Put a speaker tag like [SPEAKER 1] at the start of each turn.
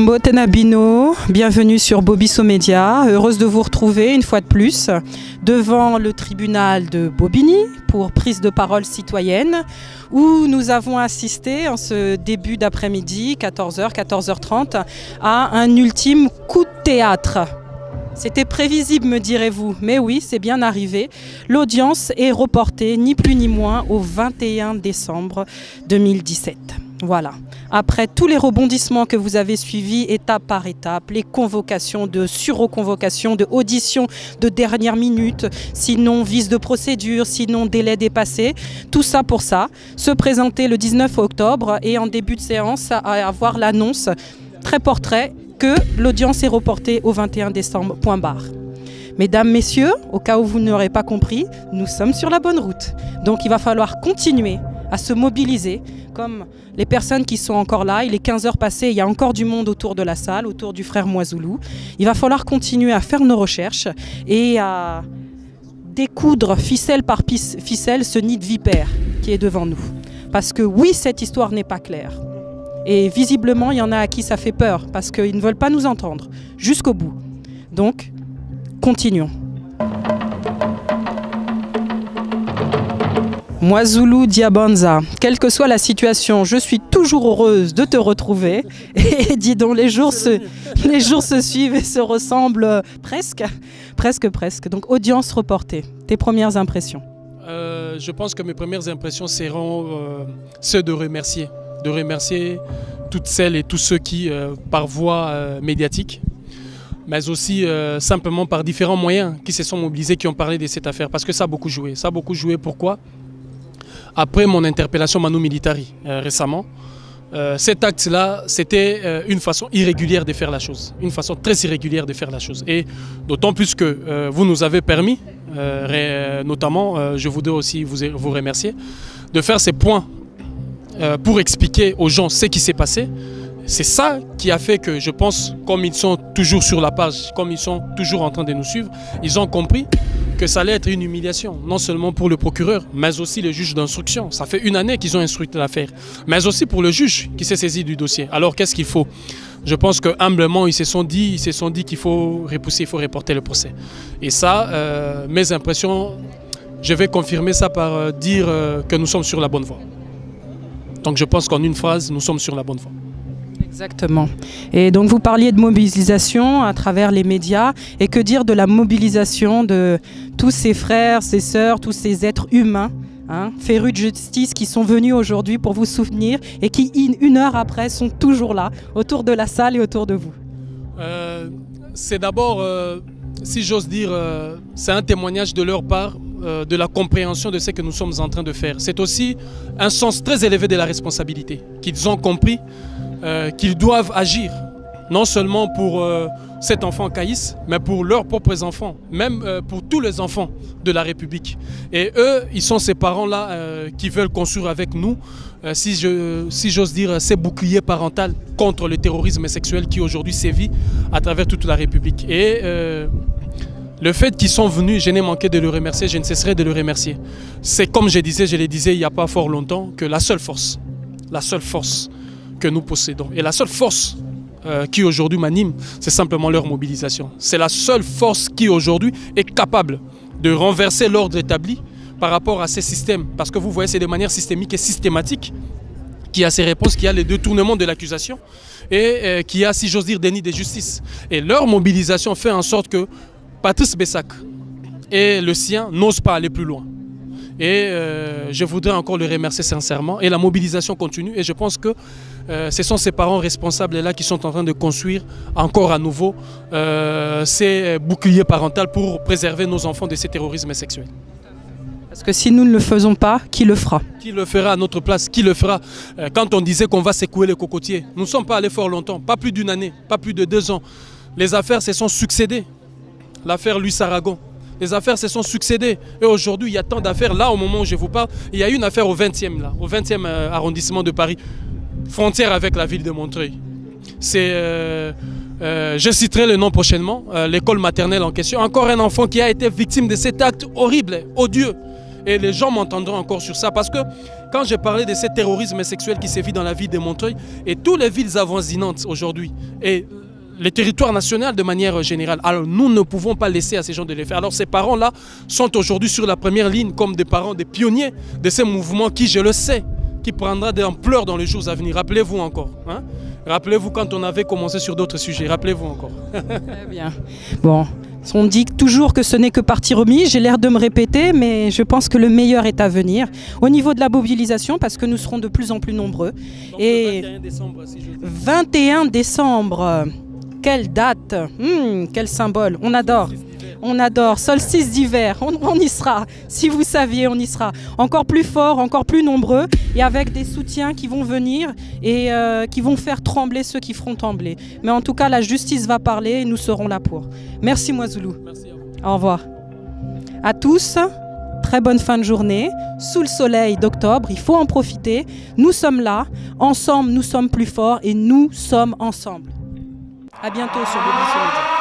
[SPEAKER 1] Mbo Tenabino, bienvenue sur Bobisso Média. Heureuse de vous retrouver une fois de plus devant le tribunal de Bobigny pour prise de parole citoyenne où nous avons assisté en ce début d'après-midi, 14h, 14h30, à un ultime coup de théâtre. C'était prévisible, me direz-vous, mais oui, c'est bien arrivé. L'audience est reportée, ni plus ni moins, au 21 décembre 2017. Voilà. Après tous les rebondissements que vous avez suivis, étape par étape, les convocations de surreconvocations, de auditions de dernière minute, sinon vice de procédure, sinon délai dépassé, tout ça pour ça, se présenter le 19 octobre et en début de séance à avoir l'annonce très portrait que l'audience est reportée au 21 décembre, point barre. Mesdames, messieurs, au cas où vous n'aurez pas compris, nous sommes sur la bonne route. Donc il va falloir continuer à se mobiliser comme les personnes qui sont encore là. Il est 15 heures passées, il y a encore du monde autour de la salle, autour du frère Moizoulou. Il va falloir continuer à faire nos recherches et à découdre ficelle par ficelle ce nid de vipère qui est devant nous. Parce que oui, cette histoire n'est pas claire. Et visiblement, il y en a à qui ça fait peur parce qu'ils ne veulent pas nous entendre jusqu'au bout. Donc, continuons. Moizoulou Diabanza, quelle que soit la situation, je suis toujours heureuse de te retrouver. Et dis donc, les jours se suivent et se ressemblent presque. Donc, audience reportée. Tes premières impressions?
[SPEAKER 2] Je pense que mes premières impressions seront ceux de remercier. De remercier toutes celles et tous ceux qui, par voie médiatique, mais aussi simplement par différents moyens, qui se sont mobilisés, qui ont parlé de cette affaire. Parce que ça a beaucoup joué. Ça a beaucoup joué, pourquoi? Après mon interpellation Manu Militari récemment, cet acte-là, c'était une façon irrégulière de faire la chose. Une façon très irrégulière de faire la chose. Et d'autant plus que vous nous avez permis, notamment, je voudrais aussi vous remercier, de faire ces points pour expliquer aux gens ce qui s'est passé. C'est ça qui a fait que je pense, comme ils sont toujours sur la page, comme ils sont toujours en train de nous suivre, ils ont compris que ça allait être une humiliation, non seulement pour le procureur, mais aussi le juge d'instruction. Ça fait une année qu'ils ont instruit l'affaire, mais aussi pour le juge qui s'est saisi du dossier. Alors qu'est-ce qu'il faut? Je pense que humblement, ils se sont dit qu'il faut repousser, il faut reporter le procès. Et ça, mes impressions, je vais confirmer ça par dire que nous sommes sur la bonne voie. Donc je pense qu'en une phrase, nous sommes sur la bonne voie.
[SPEAKER 1] Exactement. Et donc vous parliez de mobilisation à travers les médias. Et que dire de la mobilisation de tous ces frères, ces sœurs, tous ces êtres humains, férus de justice qui sont venus aujourd'hui pour vous soutenir et qui, une heure après, sont toujours là, autour de la salle et autour de vous?
[SPEAKER 2] C'est d'abord, si j'ose dire, c'est un témoignage de leur part, de la compréhension de ce que nous sommes en train de faire. C'est aussi un sens très élevé de la responsabilité, qu'ils ont compris qu'ils doivent agir, non seulement pour cet enfant Caïs, mais pour leurs propres enfants, même pour tous les enfants de la République. Et eux, ils sont ces parents-là qui veulent construire avec nous, si j'ose dire, ces boucliers parentaux contre le terrorisme sexuel qui aujourd'hui sévit à travers toute la République. Et le fait qu'ils sont venus, je n'ai manqué de le remercier, je ne cesserai de le remercier. C'est comme je le disais il n'y a pas fort longtemps, que la seule force que nous possédons, et la seule force qui aujourd'hui m'anime, c'est simplement leur mobilisation. C'est la seule force qui aujourd'hui est capable de renverser l'ordre établi par rapport à ces systèmes. Parce que vous voyez, c'est de manière systémique et systématique qu'il y a ces réponses, qu'il y a les détournements de l'accusation et qu'il y a, si j'ose dire, déni de justice. Et leur mobilisation fait en sorte que Patrice Bessac et le sien n'osent pas aller plus loin. Et je voudrais encore le remercier sincèrement. Et la mobilisation continue. Et je pense que ce sont ces parents responsables-là qui sont en train de construire encore à nouveau ces boucliers parentaux pour préserver nos enfants de ces terrorismes sexuels.
[SPEAKER 1] Parce que si nous ne le faisons pas, qui le fera? Qui
[SPEAKER 2] le fera à notre place? Qui le fera? Quand on disait qu'on va secouer les cocotiers, nous ne sommes pas allés fort longtemps, pas plus d'une année, pas plus de 2 ans. Les affaires se sont succédées. L'affaire Louis Aragon. Les affaires se sont succédées. Et aujourd'hui, il y a tant d'affaires. Là, au moment où je vous parle, il y a une affaire au 20e arrondissement de Paris, frontière avec la ville de Montreuil. Je citerai le nom prochainement, l'école maternelle en question. Encore un enfant qui a été victime de cet acte horrible, odieux. Et les gens m'entendront encore sur ça. Parce que quand j'ai parlé de ce terrorisme sexuel qui sévit dans la ville de Montreuil et toutes les villes avoisinantes aujourd'hui, et les territoires nationaux de manière générale, alors nous ne pouvons pas laisser à ces gens de les faire. Alors ces parents-là sont aujourd'hui sur la première ligne comme des parents, des pionniers de ces mouvements qui, je le sais, qui prendra de l'ampleur dans les jours à venir. Rappelez-vous encore. Hein? Rappelez-vous quand on avait commencé sur d'autres sujets. Rappelez-vous encore.
[SPEAKER 1] Très bien. Bon, on dit toujours que ce n'est que partie remise. J'ai l'air de me répéter, mais je pense que le meilleur est à venir. Au niveau de la mobilisation, parce que nous serons de plus en plus nombreux.
[SPEAKER 2] Donc,
[SPEAKER 1] et
[SPEAKER 2] le 21 décembre, si je veux.
[SPEAKER 1] 21 décembre. Quelle date, quel symbole, on adore. On adore, solstice d'hiver, on y sera. Si vous saviez, on y sera. Encore plus fort, encore plus nombreux et avec des soutiens qui vont venir et qui vont faire trembler ceux qui feront trembler. Mais en tout cas, la justice va parler et nous serons là pour. Merci Mwazoulou.
[SPEAKER 2] Merci à vous.
[SPEAKER 1] Au revoir. À tous, très bonne fin de journée. Sous le soleil d'octobre, il faut en profiter. Nous sommes là, ensemble nous sommes plus forts et nous sommes ensemble. À bientôt sur Bobby Somédia.